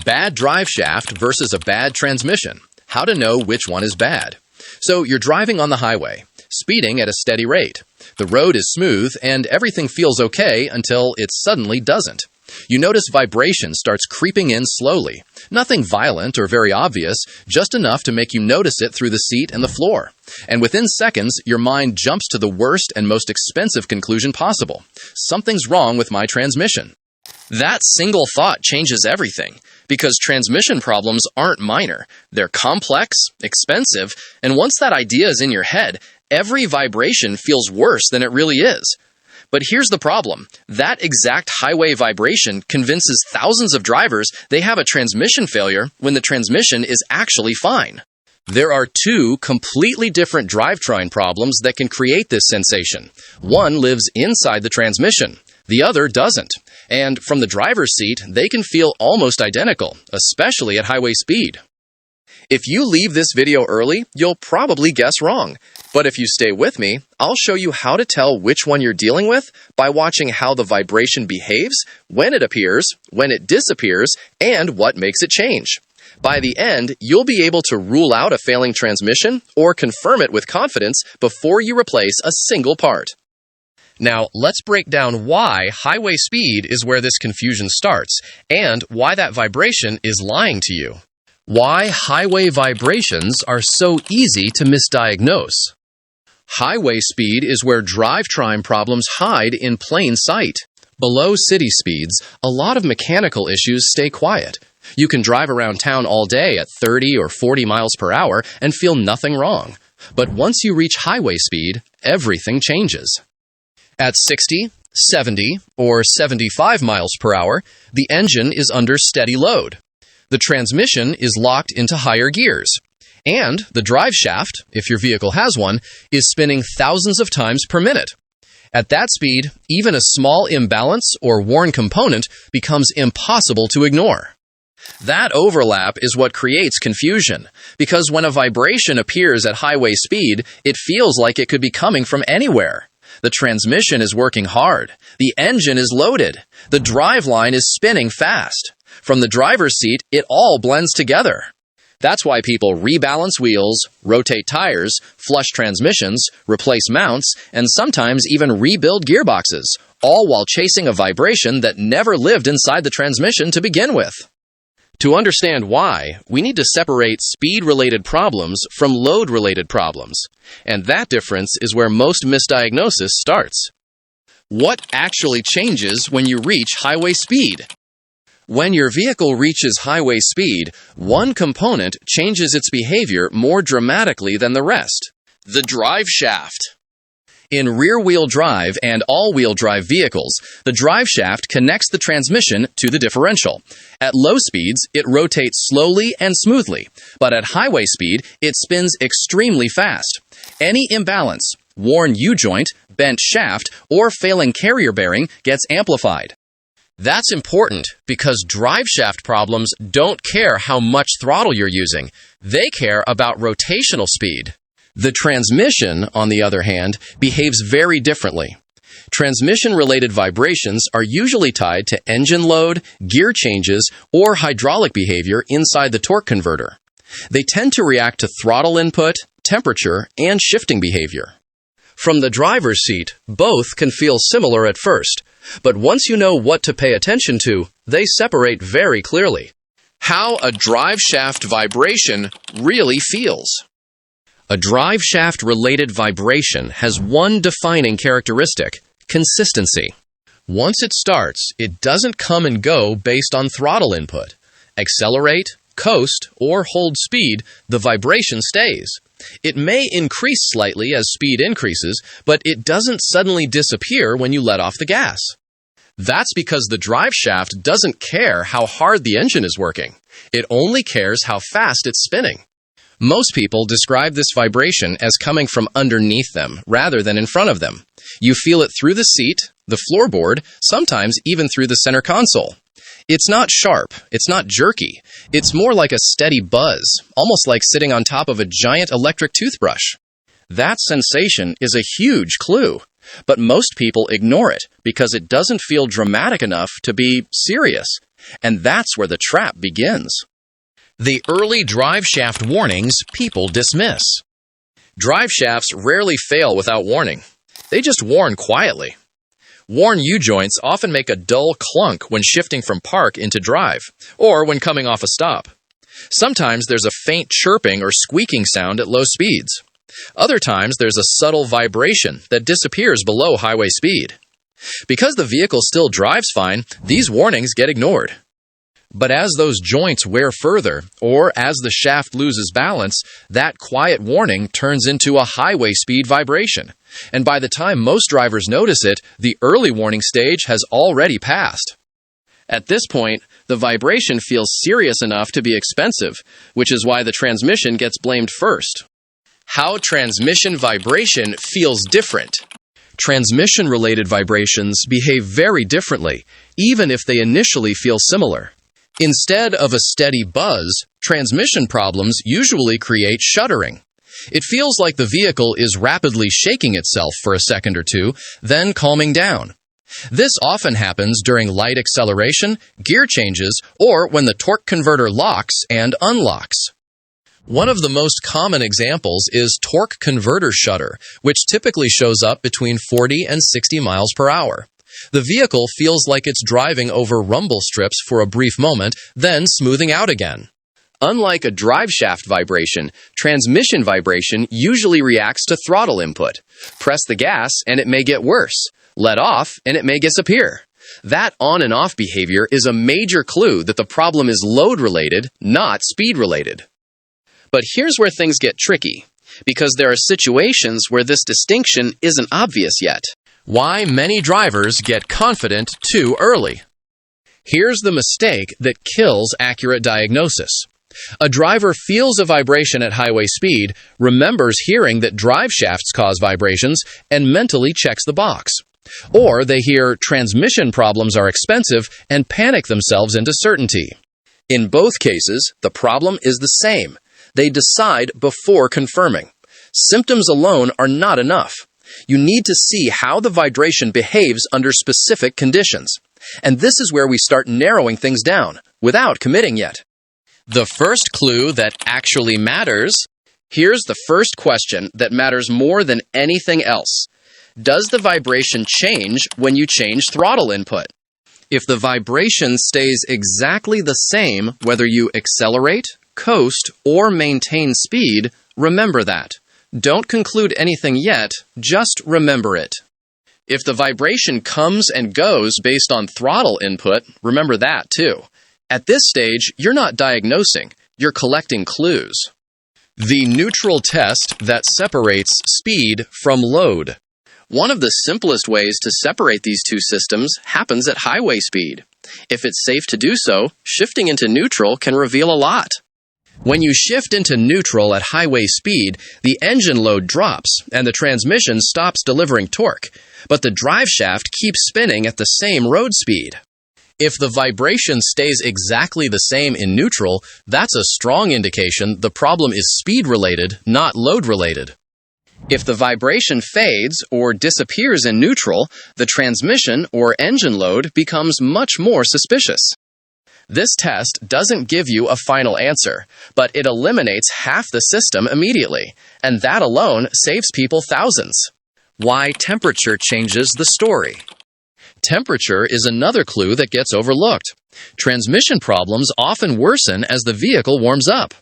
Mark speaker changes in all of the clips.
Speaker 1: Bad drive shaft versus a bad transmission. How to know which one is bad. So you're driving on the highway, speeding at a steady rate. The road is smooth and everything feels okay until it suddenly doesn't. You notice vibration starts creeping in slowly. Nothing violent or very obvious, just enough to make you notice it through the seat and the floor. And within seconds, your mind jumps to the worst and most expensive conclusion possible. Something's wrong with my transmission. That single thought changes everything, because transmission problems aren't minor. They're complex, expensive, and once that idea is in your head, every vibration feels worse than it really is. But here's the problem. That exact highway vibration convinces thousands of drivers they have a transmission failure when the transmission is actually fine. There are two completely different drivetrain problems that can create this sensation. One lives inside the transmission. The other doesn't. And from the driver's seat, they can feel almost identical, especially at highway speed. If you leave this video early, you'll probably guess wrong. But if you stay with me, I'll show you how to tell which one you're dealing with by watching how the vibration behaves, when it appears, when it disappears, and what makes it change. By the end, you'll be able to rule out a failing transmission or confirm it with confidence before you replace a single part. Now, let's break down why highway speed is where this confusion starts, and why that vibration is lying to you. Why highway vibrations are so easy to misdiagnose. Highway speed is where drivetrain problems hide in plain sight. Below city speeds, a lot of mechanical issues stay quiet. You can drive around town all day at 30 or 40 miles per hour and feel nothing wrong. But once you reach highway speed, everything changes. At 60, 70, or 75 miles per hour, the engine is under steady load. The transmission is locked into higher gears. And the drive shaft, if your vehicle has one, is spinning thousands of times per minute. At that speed, even a small imbalance or worn component becomes impossible to ignore. That overlap is what creates confusion, because when a vibration appears at highway speed, it feels like it could be coming from anywhere. The transmission is working hard. The engine is loaded. The driveline is spinning fast. From the driver's seat, it all blends together. That's why people rebalance wheels, rotate tires, flush transmissions, replace mounts, and sometimes even rebuild gearboxes, all while chasing a vibration that never lived inside the transmission to begin with. To understand why, we need to separate speed-related problems from load-related problems. And that difference is where most misdiagnosis starts. What actually changes when you reach highway speed? When your vehicle reaches highway speed, one component changes its behavior more dramatically than the rest: the drive shaft. In rear-wheel drive and all-wheel drive vehicles, the drive shaft connects the transmission to the differential. At low speeds, it rotates slowly and smoothly, but at highway speed, it spins extremely fast. Any imbalance, worn U-joint, bent shaft, or failing carrier bearing gets amplified. That's important because drive shaft problems don't care how much throttle you're using. They care about rotational speed. The transmission, on the other hand, behaves very differently. Transmission-related vibrations are usually tied to engine load, gear changes, or hydraulic behavior inside the torque converter. They tend to react to throttle input, temperature, and shifting behavior. From the driver's seat, both can feel similar at first, but once you know what to pay attention to, they separate very clearly. How a drive shaft vibration really feels. A drive shaft-related vibration has one defining characteristic: consistency. Once it starts, it doesn't come and go based on throttle input. Accelerate, coast, or hold speed, the vibration stays. It may increase slightly as speed increases, but it doesn't suddenly disappear when you let off the gas. That's because the drive shaft doesn't care how hard the engine is working. It only cares how fast it's spinning. Most people describe this vibration as coming from underneath them rather than in front of them. You feel it through the seat, the floorboard, sometimes even through the center console. It's not sharp, it's not jerky. It's more like a steady buzz, almost like sitting on top of a giant electric toothbrush. That sensation is a huge clue, but most people ignore it because it doesn't feel dramatic enough to be serious. And that's where the trap begins. The early driveshaft warnings people dismiss. Driveshafts rarely fail without warning. They just warn quietly. Worn U-joints often make a dull clunk when shifting from park into drive, or when coming off a stop. Sometimes there's a faint chirping or squeaking sound at low speeds. Other times there's a subtle vibration that disappears below highway speed. Because the vehicle still drives fine, these warnings get ignored. But as those joints wear further, or as the shaft loses balance, that quiet warning turns into a highway speed vibration. And by the time most drivers notice it, the early warning stage has already passed. At this point, the vibration feels serious enough to be expensive, which is why the transmission gets blamed first. How transmission vibration feels different. Transmission-related vibrations behave very differently, even if they initially feel similar. Instead of a steady buzz, transmission problems usually create shuddering. It feels like the vehicle is rapidly shaking itself for a second or two, then calming down. This often happens during light acceleration, gear changes, or when the torque converter locks and unlocks. One of the most common examples is torque converter shudder, which typically shows up between 40 and 60 miles per hour. The vehicle feels like it's driving over rumble strips for a brief moment, then smoothing out again. Unlike a driveshaft vibration, transmission vibration usually reacts to throttle input. Press the gas and it may get worse. Let off and it may disappear. That on and off behavior is a major clue that the problem is load-related, not speed-related. But here's where things get tricky, because there are situations where this distinction isn't obvious yet. Why many drivers get confident too early. Here's the mistake that kills accurate diagnosis. A driver feels a vibration at highway speed, remembers hearing that drive shafts cause vibrations, and mentally checks the box. Or they hear transmission problems are expensive and panic themselves into certainty. In both cases, the problem is the same. They decide before confirming. Symptoms alone are not enough. You need to see how the vibration behaves under specific conditions. And this is where we start narrowing things down, without committing yet. The first clue that actually matters. Here's the first question that matters more than anything else. Does the vibration change when you change throttle input? If the vibration stays exactly the same whether you accelerate, coast, or maintain speed, remember that. Don't conclude anything yet, just remember it. If the vibration comes and goes based on throttle input, remember that too. At this stage, you're not diagnosing, you're collecting clues. The neutral test that separates speed from load. One of the simplest ways to separate these two systems happens at highway speed. If it's safe to do so, shifting into neutral can reveal a lot. When you shift into neutral at highway speed, the engine load drops and the transmission stops delivering torque, but the driveshaft keeps spinning at the same road speed. If the vibration stays exactly the same in neutral, that's a strong indication the problem is speed-related, not load-related. If the vibration fades or disappears in neutral, the transmission or engine load becomes much more suspicious. This test doesn't give you a final answer, but it eliminates half the system immediately, and that alone saves people thousands. Why temperature changes the story. Temperature is another clue that gets overlooked. Transmission problems often worsen as the vehicle warms up.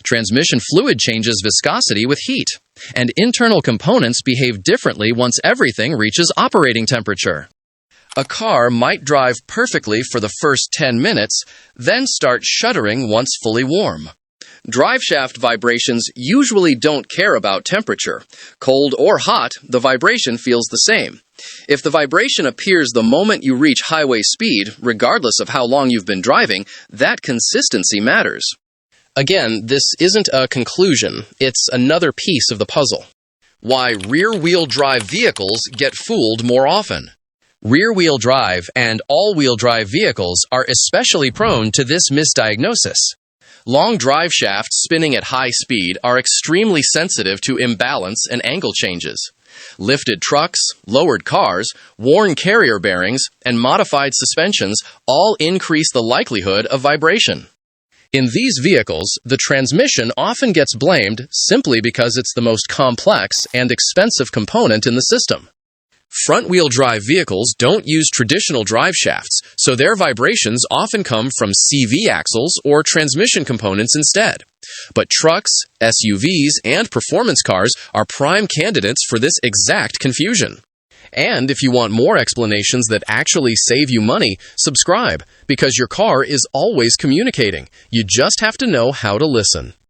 Speaker 1: Transmission fluid changes viscosity with heat, and internal components behave differently once everything reaches operating temperature. A car might drive perfectly for the first 10 minutes, then start shuddering once fully warm. Driveshaft vibrations usually don't care about temperature. Cold or hot, the vibration feels the same. If the vibration appears the moment you reach highway speed, regardless of how long you've been driving, that consistency matters. Again, this isn't a conclusion, it's another piece of the puzzle. Why rear-wheel drive vehicles get fooled more often. Rear-wheel drive and all-wheel drive vehicles are especially prone to this misdiagnosis. Long drive shafts spinning at high speed are extremely sensitive to imbalance and angle changes. Lifted trucks, lowered cars, worn carrier bearings, and modified suspensions all increase the likelihood of vibration. In these vehicles, the transmission often gets blamed simply because it's the most complex and expensive component in the system. Front-wheel drive vehicles don't use traditional drive shafts, so their vibrations often come from CV axles or transmission components instead. But trucks, SUVs, and performance cars are prime candidates for this exact confusion. And if you want more explanations that actually save you money, subscribe, because your car is always communicating. You just have to know how to listen.